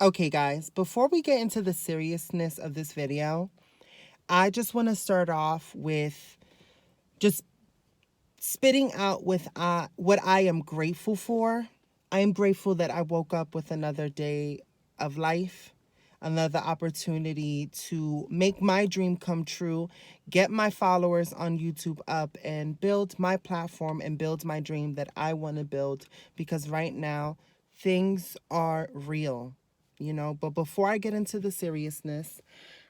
Okay, guys, before we get into the seriousness of this video, I just want to start off with just spitting out with what I am grateful for. I am grateful that I woke up with another day of life, another opportunity to make my dream come true, get my followers on YouTube up, and build my platform and build my dream that I want to build because right now things are real, But before I get into the seriousness,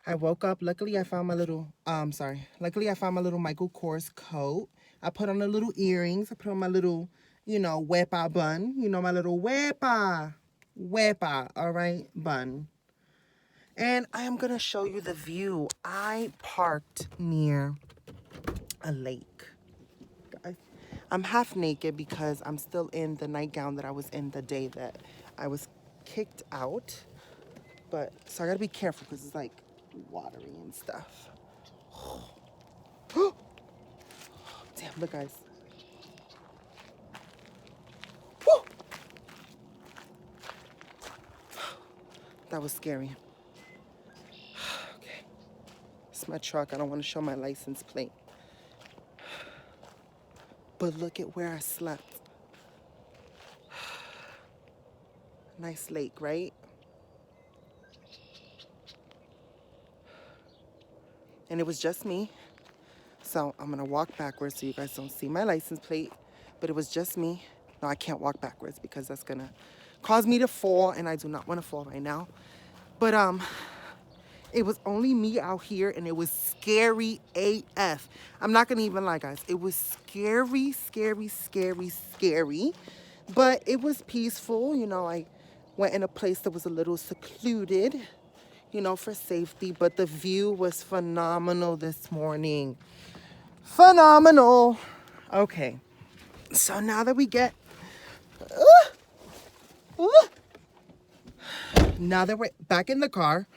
I woke up. Luckily, I found my little, luckily, I found my little Michael Kors coat. I put on the little earrings. I put on my little, wepa bun. My little wepa, all right, bun. And I am going to show you the view. I parked near a lake. I'm half naked because I'm still in the nightgown that I was in the day that I was kicked out. But, so I got to be careful because it's like watery and stuff. Damn, look, guys. Woo! That was scary. Okay. It's my truck. I don't want to show my license plate. But look at where I slept. Nice lake, right? And it was just me. So I'm going to walk backwards so you guys don't see my license plate. But it was just me. No, I can't walk backwards because that's going to cause me to fall. And I do not want to fall right now. But it was only me out here and it was scary AF. I'm not going to even lie, guys. It was scary, scary, scary, scary. But it was peaceful. I went in a place that was a little secluded, for safety. But the view was phenomenal this morning. Phenomenal. Okay. So now that we get... now that we're back in the car...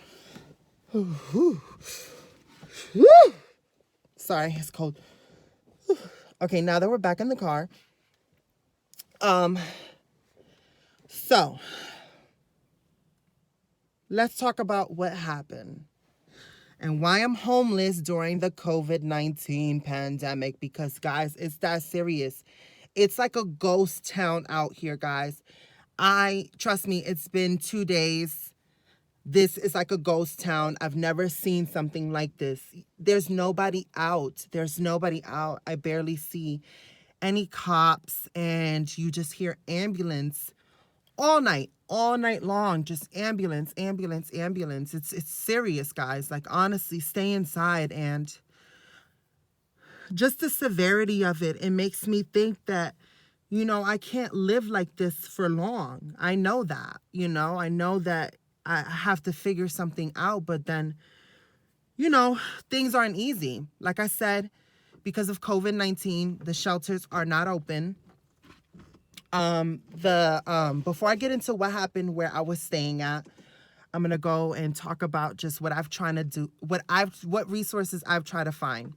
Sorry, it's cold. Okay, now that we're back in the car, so let's talk about what happened and why I'm homeless during the COVID-19 pandemic. Because, guys, it's that serious. It's like a ghost town out here, guys. Trust me, it's been 2 days. This is like a ghost town. I've never seen something like this. There's nobody out. There's nobody out. I barely see any cops, and you just hear ambulance all night long. Just ambulance, ambulance, ambulance. It's serious, guys. Like, honestly, stay inside. And just the severity of it, it makes me think that, I can't live like this for long. I know that, I know that I have to figure something out, but then, things aren't easy. Like I said, because of COVID-19, the shelters are not open. Before I get into what happened where I was staying at, I'm gonna go and talk about just what I've tried to do, what resources I've tried to find.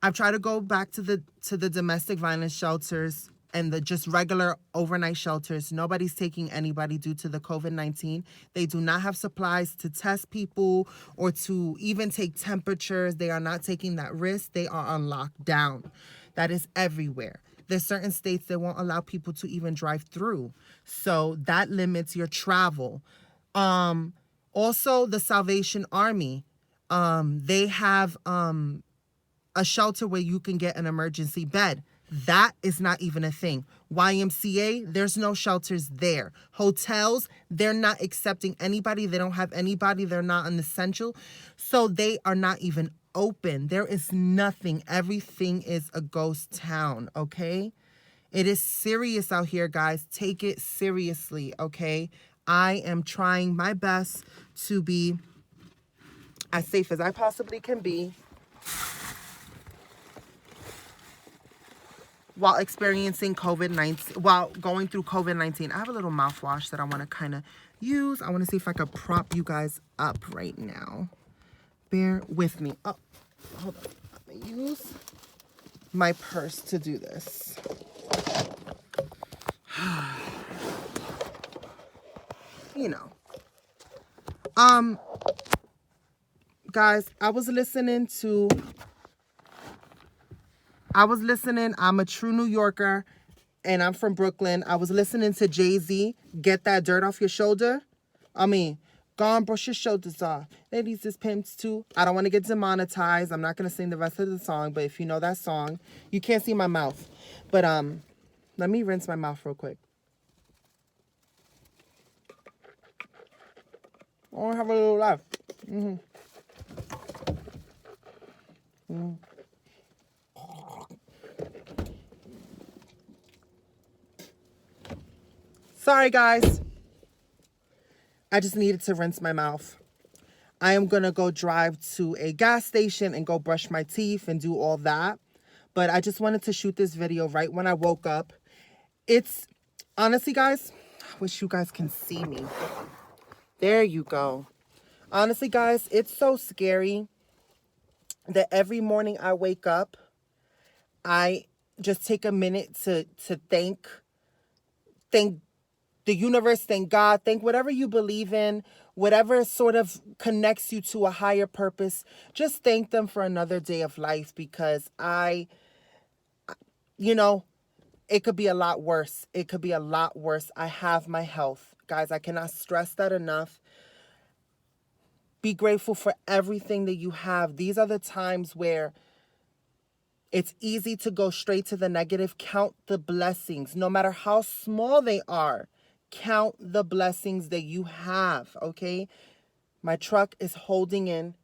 I've tried to go back to the domestic violence shelters and the just regular overnight shelters. Nobody's taking anybody due to the COVID-19. They do not have supplies to test people or to even take temperatures. They are not taking that risk. They are on lockdown. That is everywhere. There's certain states that won't allow people to even drive through. So that limits your travel. Also, the Salvation Army, they have a shelter where you can get an emergency bed. That is not even a thing. YMCA, there's no shelters there. Hotels, they're not accepting anybody. They don't have anybody. They're not an essential. So they are not even open. There is nothing. Everything is a ghost town, okay? It is serious out here, guys. Take it seriously, okay? I am trying my best to be as safe as I possibly can be while experiencing COVID-19, while going through COVID-19. I have a little mouthwash that I want to kind of use. I want to see if I could prop you guys up right now. Bear with me. Oh, hold on. I'm going to use my purse to do this. You know, Um, guys, I'm a true New Yorker and I'm from Brooklyn. I was listening to Jay-Z, Get That Dirt Off Your Shoulder. I mean, go on, brush your shoulders off. Ladies is pimps too. I don't want to get demonetized. I'm not going to sing the rest of the song, but if you know that song, you can't see my mouth. But let me rinse my mouth real quick. I only have a little left. Sorry, guys. I just needed to rinse my mouth. I am going to go drive to a gas station and go brush my teeth and do all that. But I just wanted to shoot this video right when I woke up. It's, honestly, guys, I wish you guys can see me. There you go. Honestly, guys, it's so scary that every morning I wake up, I just take a minute to thank the universe, thank God, thank whatever you believe in, whatever sort of connects you to a higher purpose. Just thank them for another day of life, because it could be a lot worse. It could be a lot worse. I have my health. Guys, I cannot stress that enough. Be grateful for everything that you have. These are the times where it's easy to go straight to the negative. Count the blessings, no matter how small they are. Count the blessings that you have, okay? My truck is holding in.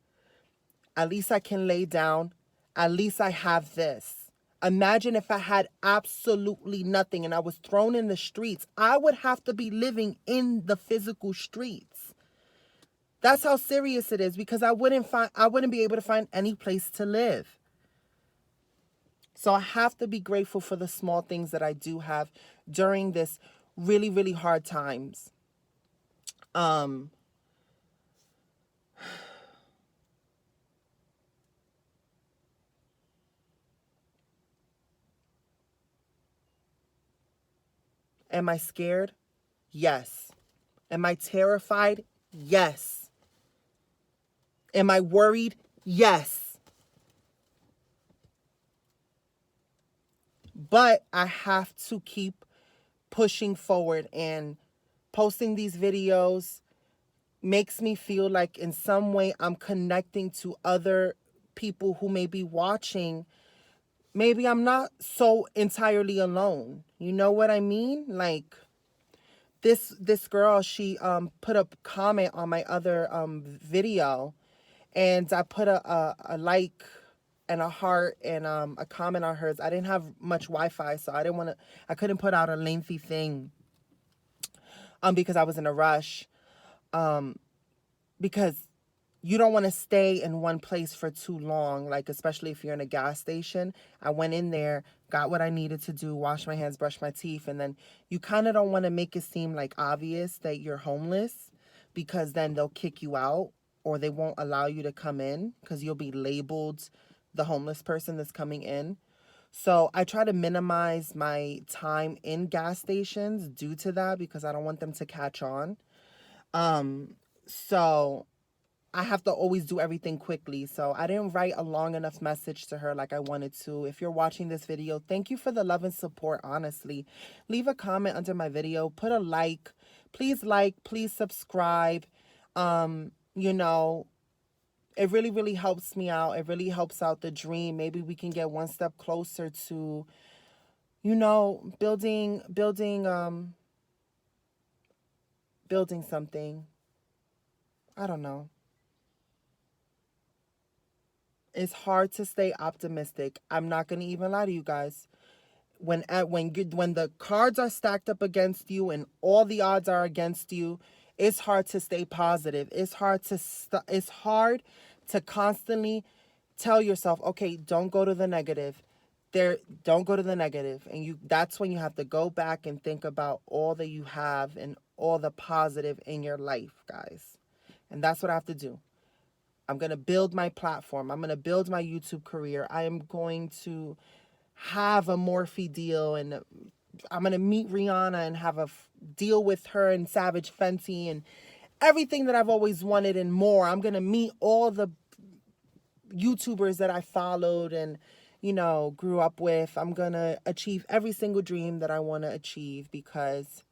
At least I can lay down. At least I have this. Imagine if I had absolutely nothing and I was thrown in the streets. I would have to be living in the physical streets. That's how serious it is, because I wouldn't be able to find any place to live. So I have to be grateful for the small things that I do have during this really, really hard times. Am I scared? Yes. Am I terrified? Yes. Am I worried? Yes. But I have to keep pushing forward, and posting these videos makes me feel like in some way I'm connecting to other people who may be watching. Maybe I'm not so entirely alone. You know what I mean? Like this girl, she put a comment on my other video, and I put a like and a heart and a comment on hers. I didn't have much Wi-Fi, so I couldn't put out a lengthy thing because I was in a rush. Because you don't want to stay in one place for too long, like especially if you're in a gas station. I went in there, got what I needed to do, washed my hands, brushed my teeth, and then you kind of don't want to make it seem like obvious that you're homeless, because then they'll kick you out or they won't allow you to come in because you'll be labeled the homeless person that's coming in. So I try to minimize my time in gas stations due to that, because I don't want them to catch on. So I have to always do everything quickly. So I didn't write a long enough message to her like I wanted to. If you're watching this video, thank you for the love and support, honestly. Leave a comment under my video. Put a like. Please subscribe. It really, really helps me out. It really helps out the dream. Maybe we can get one step closer to, building something. I don't know. It's hard to stay optimistic. I'm not going to even lie to you guys. When the cards are stacked up against you and all the odds are against you, it's hard to stay positive. It's hard to constantly tell yourself, okay, don't go to the negative. Don't go to the negative. And that's when you have to go back and think about all that you have and all the positive in your life, guys. And that's what I have to do. I'm going to build my platform. I'm going to build my YouTube career. I am going to have a Morphe deal, and I'm going to meet Rihanna and have a deal with her and Savage Fenty, and everything that I've always wanted and more. I'm going to meet all the YouTubers that I followed and, grew up with. I'm going to achieve every single dream that I want to achieve because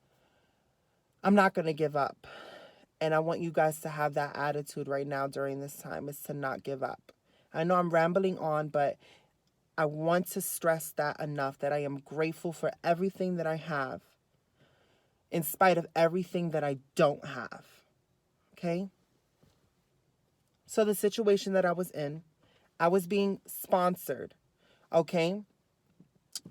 I'm not going to give up. And I want you guys to have that attitude right now during this time, is to not give up. I know I'm rambling on, but I want to stress that enough, that I am grateful for everything that I have in spite of everything that I don't have. Okay? So the situation that I was in, I was being sponsored. Okay?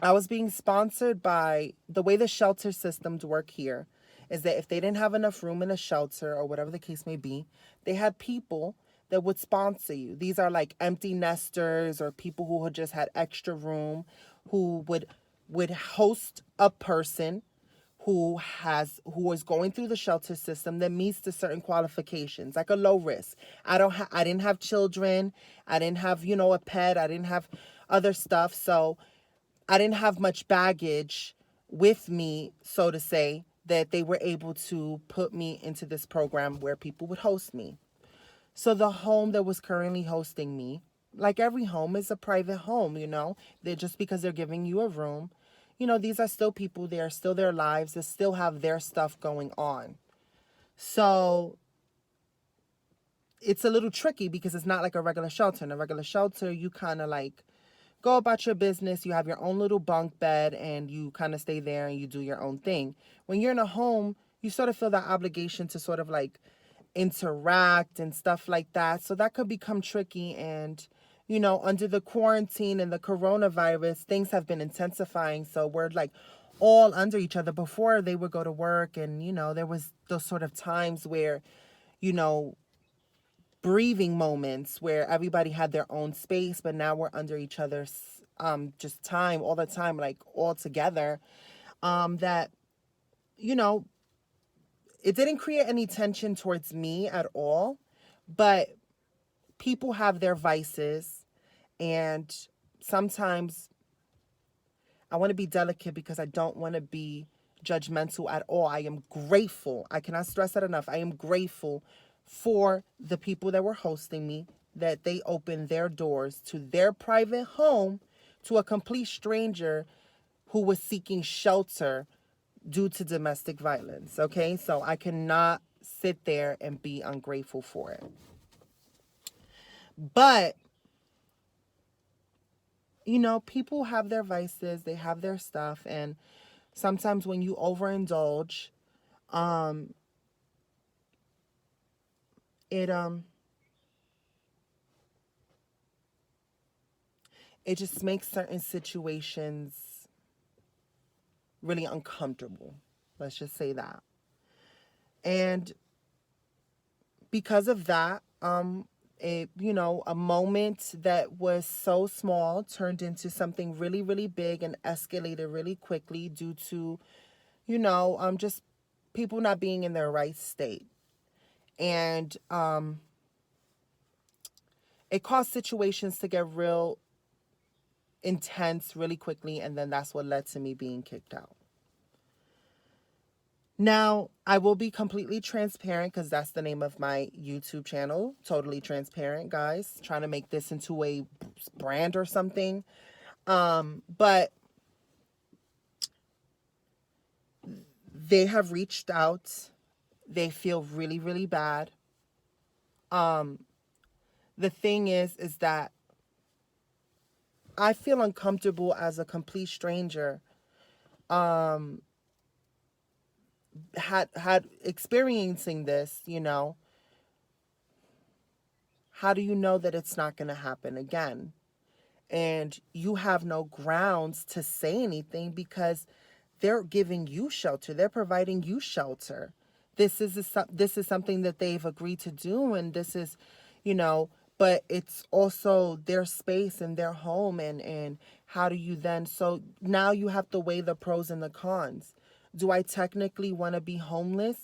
I was being sponsored by the way the shelter systems work here is that if they didn't have enough room in a shelter or whatever the case may be, they had people that would sponsor you. These are like empty nesters or people who had just had extra room, who would host a person who is going through the shelter system that meets the certain qualifications, like a low risk. I didn't have children, I didn't have, a pet, I didn't have other stuff, so I didn't have much baggage with me, so to say, that they were able to put me into this program where people would host me. So the home that was currently hosting me, like every home, is a private home, They're just because they're giving you a room. These are still people, they are still their lives, they still have their stuff going on. So it's a little tricky because it's not like a regular shelter. In a regular shelter, you kind of like go about your business, you have your own little bunk bed, and you kind of stay there and you do your own thing. When you're in a home, you sort of feel that obligation to sort of like interact and stuff like that. So that could become tricky. And, under the quarantine and the coronavirus, things have been intensifying. So we're like all under each other. Before, they would go to work and, there was those sort of times where, breathing moments where everybody had their own space, but now we're under each other's just time all the time, like all together. That, it didn't create any tension towards me at all, but people have their vices, and sometimes I want to be delicate because I don't want to be judgmental at all. I am grateful. I cannot stress that enough. I am grateful for the people that were hosting me, that they opened their doors to their private home to a complete stranger who was seeking shelter due to domestic violence. Okay, so I cannot sit there and be ungrateful for it. But, people have their vices, they have their stuff, and sometimes when you overindulge, it just makes certain situations really uncomfortable. Let's just say that. And because of that, a moment that was so small turned into something really, really big and escalated really quickly due to, just people not being in their right state. And it caused situations to get real intense really quickly, and then that's what led to me being kicked out. Now, I will be completely transparent because that's the name of my YouTube channel. Totally transparent, guys. Trying to make this into a brand or something. But they have reached out. They feel really, really bad. The thing is that I feel uncomfortable as a complete stranger. Had experiencing this, how do you know that it's not going to happen again? And you have no grounds to say anything because they're giving you shelter. They're providing you shelter. This is something that they've agreed to do, and this is, but it's also their space and their home, and how do you then, so now you have to weigh the pros and the cons. Do I technically want to be homeless?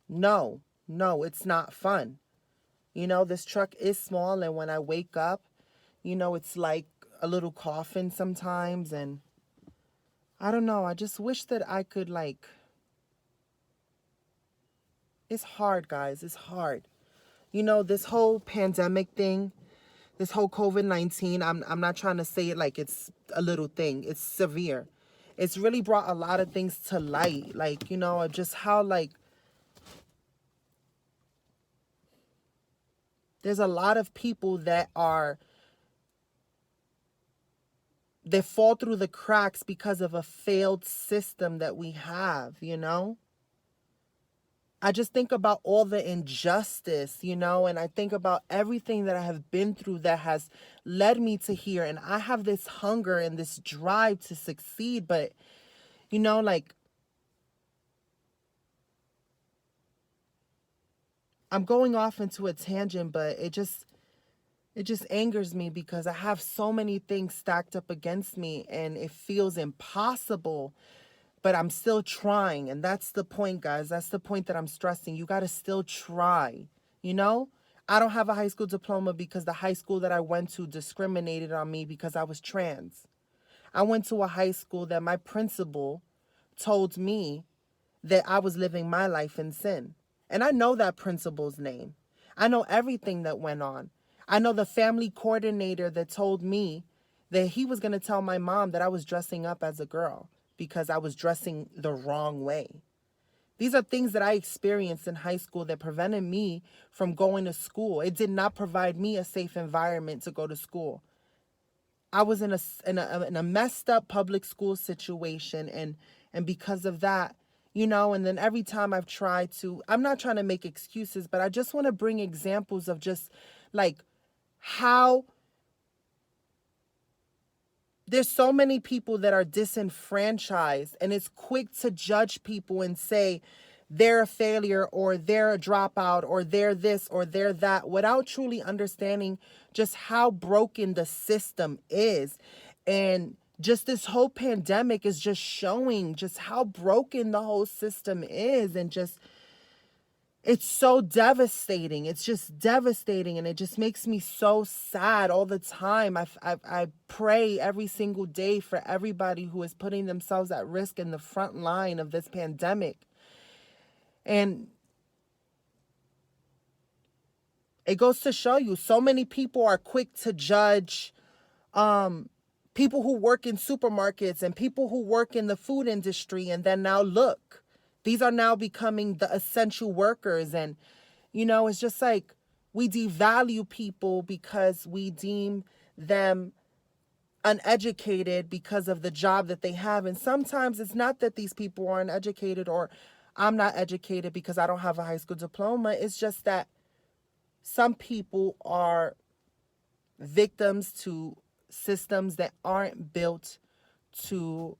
No, it's not fun. This truck is small, and when I wake up, it's like a little coffin sometimes, and I don't know, I just wish that I could It's hard, guys. It's hard. You know, this whole pandemic thing, this whole COVID-19, I'm not trying to say it like it's a little thing. It's severe. It's really brought a lot of things to light. Like, you know, just how like there's a lot of people that they fall through the cracks because of a failed system that we have, you know? I just think about all the injustice, you know, and I think about everything that I have been through that has led me to here. And I have this hunger and this drive to succeed. But, you know, like, I'm going off into a tangent, but it just angers me because I have so many things stacked up against me and it feels impossible, but I'm still trying. And that's the point, guys. That's the point that I'm stressing. You got to still try, you know? I don't have a high school diploma because the high school that I went to discriminated on me because I was trans. I went to a high school that my principal told me that I was living my life in sin. And I know that principal's name. I know everything that went on. I know the family coordinator that told me that he was going to tell my mom that I was dressing up as a girl because I was dressing the wrong way. These are things that I experienced in high school that prevented me from going to school. It did not provide me a safe environment to go to school. I was in a messed up public school situation, and because of that, you know, and then every time I've tried to, I'm not trying to make excuses, but I just want to bring examples of just like how there's so many people that are disenfranchised, and it's quick to judge people and say they're a failure or they're a dropout or they're this or they're that without truly understanding just how broken the system is. And just this whole pandemic is just showing just how broken the whole system is, and just it's so devastating. It's just devastating, and it just makes me so sad all the time. I pray every single day for everybody who is putting themselves at risk in the front line of this pandemic. And it goes to show you, so many people are quick to judge people who work in supermarkets and people who work in the food industry. And then now look, these are now becoming the essential workers. And, you know, it's just like we devalue people because we deem them uneducated because of the job that they have. And sometimes it's not that these people are uneducated or I'm not educated because I don't have a high school diploma. It's just that some people are victims to systems that aren't built to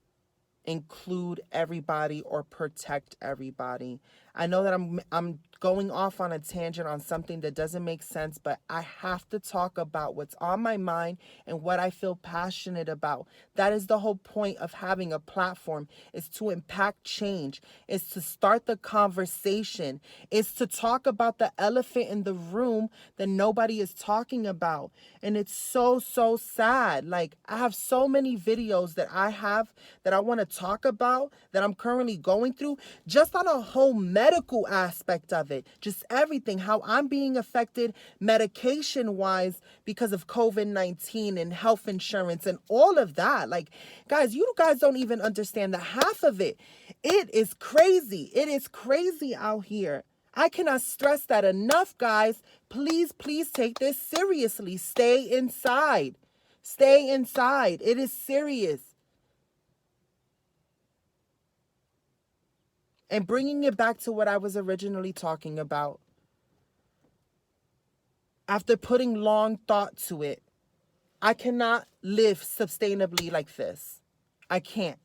include everybody or protect everybody. I know that I'm going off on a tangent on something that doesn't make sense, but I have to talk about what's on my mind and what I feel passionate about. That is the whole point of having a platform, is to impact change, is to start the conversation, is to talk about the elephant in the room that nobody is talking about. And it's so, so sad. Like, I have so many videos that I have that I want to talk about that I'm currently going through, just on a whole medical aspect of it, just everything, how I'm being affected medication wise because of COVID-19 and health insurance and all of that. Like, guys, you guys don't even understand the half of it. It is crazy. It is crazy out here. I cannot stress that enough, guys. Please, please take this seriously. Stay inside. Stay inside. It is serious. And bringing it back to what I was originally talking about, after putting long thought to it, I cannot live sustainably like this. I can't.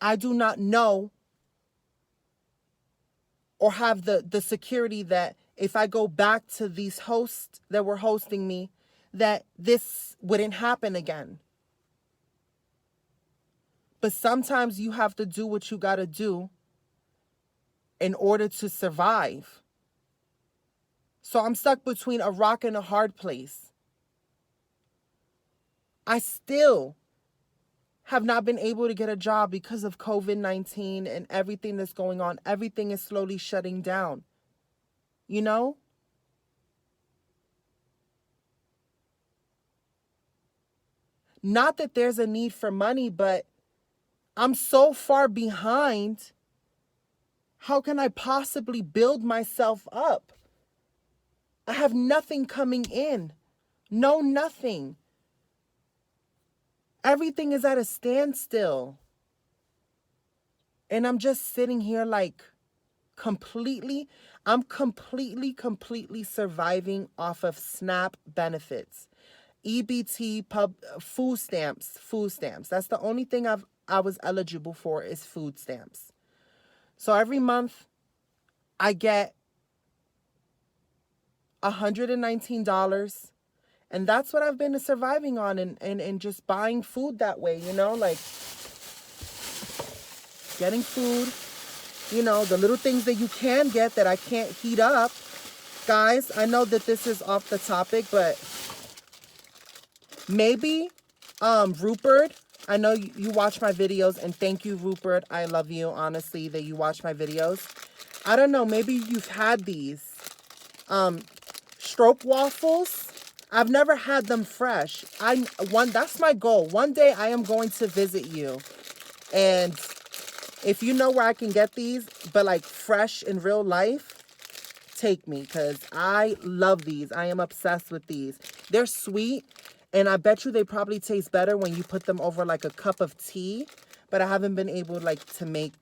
I do not know or have the security that if I go back to these hosts that were hosting me, that this wouldn't happen again. But sometimes you have to do what you got to do in order to survive. So I'm stuck between a rock and a hard place. I still have not been able to get a job because of COVID-19 and everything that's going on. Everything is slowly shutting down. You know? Not that there's a need for money, but I'm so far behind. How can I possibly build myself up? I have nothing coming in. No, nothing. Everything is at a standstill. And I'm just sitting here like I'm completely surviving off of SNAP benefits. EBT, food stamps. That's the only thing I was eligible for is food stamps. So every month I get $119. And that's what I've been surviving on and just buying food that way, you know, like getting food, you know, the little things that you can get that I can't heat up. Guys, I know that this is off the topic, but maybe Rupert, I know you watch my videos, and thank you, Rupert. I love you, honestly, that you watch my videos. I don't know, maybe you've had these stroopwafels. I've never had them fresh. That's my goal. One day I am going to visit you. And if you know where I can get these, but like fresh in real life, take me, because I love these. I am obsessed with these. They're sweet, and I bet you they probably taste better when you put them over like a cup of tea. But I haven't been able like to make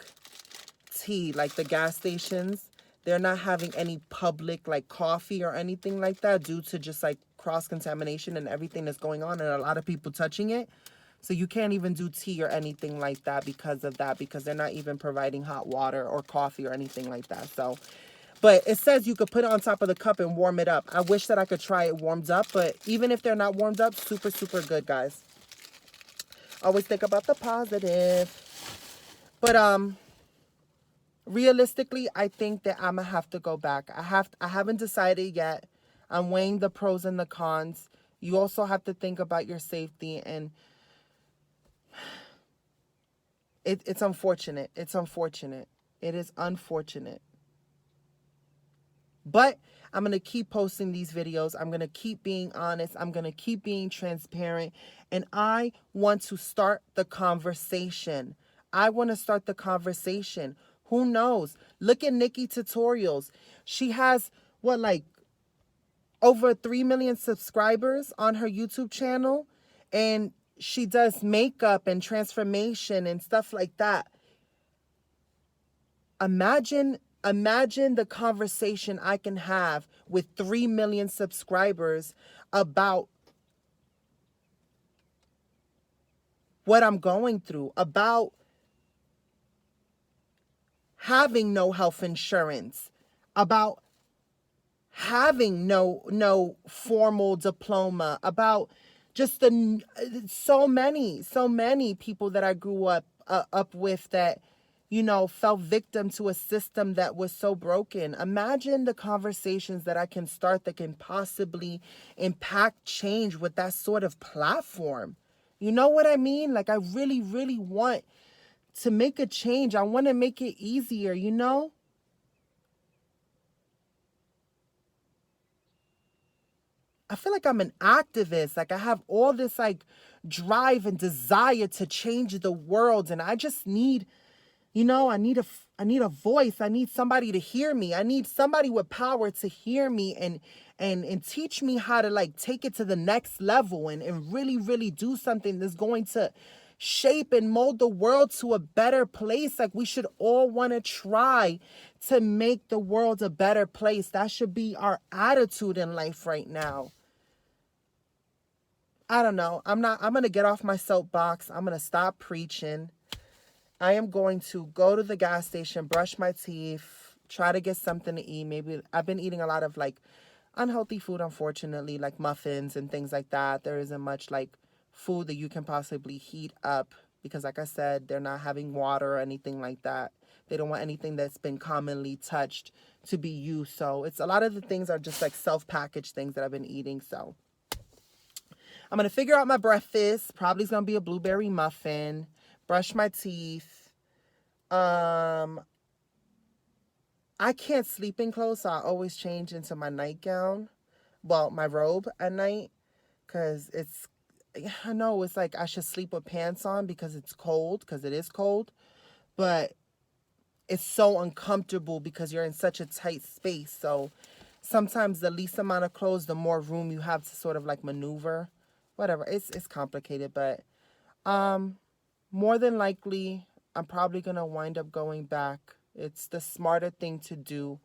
tea like the gas stations. They're not having any public like coffee or anything like that due to just like cross-contamination and everything that's going on and a lot of people touching it. So you can't even do tea or anything like that because of that, because they're not even providing hot water or coffee or anything like that. So, but it says you could put it on top of the cup and warm it up. I wish that I could try it warmed up, but even if they're not warmed up, super, super good, guys. Always think about the positive. But, realistically, I think that I'm gonna have to go back. I haven't decided yet. I'm weighing the pros and the cons. You also have to think about your safety, and it's unfortunate. It's unfortunate. It is unfortunate. But I'm going to keep posting these videos. I'm going to keep being honest. I'm going to keep being transparent. And I want to start the conversation. I want to start the conversation. Who knows? Look at Nikki Tutorials. She has, what, like over 3 million subscribers on her YouTube channel. And she does makeup and transformation and stuff like that. Imagine the conversation I can have with 3 million subscribers about what I'm going through, about having no health insurance, about having no formal diploma, about just so many people that I grew up with that, you know, fell victim to a system that was so broken. Imagine the conversations that I can start that can possibly impact change with that sort of platform. You know what I mean? Like, I really, really want to make a change. I want to make it easier, you know? I feel like I'm an activist. Like, I have all this like drive and desire to change the world, and I just need, you know, I need a voice. I need somebody to hear me. I need somebody with power to hear me and teach me how to like take it to the next level and really, really do something that's going to shape and mold the world to a better place. Like, we should all want to try to make the world a better place. That should be our attitude in life right now. I don't know. I'm going to get off my soapbox. I'm going to stop preaching. I am going to go to the gas station, brush my teeth, try to get something to eat. Maybe I've been eating a lot of like unhealthy food, unfortunately, like muffins and things like that. There isn't much like food that you can possibly heat up because, like I said, they're not having water or anything like that. They don't want anything that's been commonly touched to be used. So it's a lot of the things are just like self-packaged things that I've been eating. So I'm going to figure out my breakfast. Probably it's going to be a blueberry muffin. Brush my teeth. I can't sleep in clothes, so I always change into my nightgown. Well, my robe at night. Because I know it's like I should sleep with pants on because it's cold. Because it is cold. But it's so uncomfortable because you're in such a tight space. So sometimes the least amount of clothes, the more room you have to sort of like maneuver. Whatever. It's complicated, but more than likely, I'm probably going to wind up going back. It's the smarter thing to do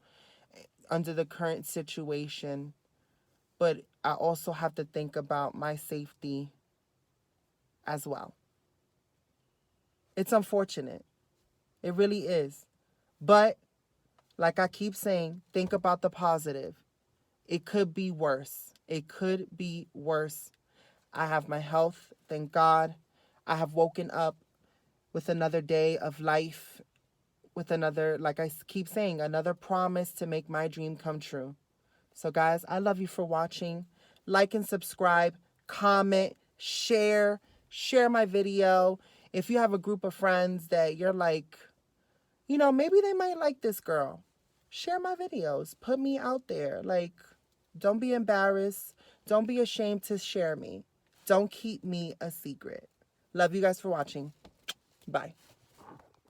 under the current situation. But I also have to think about my safety as well. It's unfortunate. It really is. But like I keep saying, think about the positive. It could be worse. It could be worse. I have my health, thank God. I have woken up with another day of life, with another, like I keep saying, another promise to make my dream come true. So guys, I love you for watching. Like and subscribe, comment, share my video. If you have a group of friends that you're like, maybe they might like this girl, share my videos. Put me out there. Like, don't be embarrassed. Don't be ashamed to share me. Don't keep me a secret. Love you guys for watching. Bye.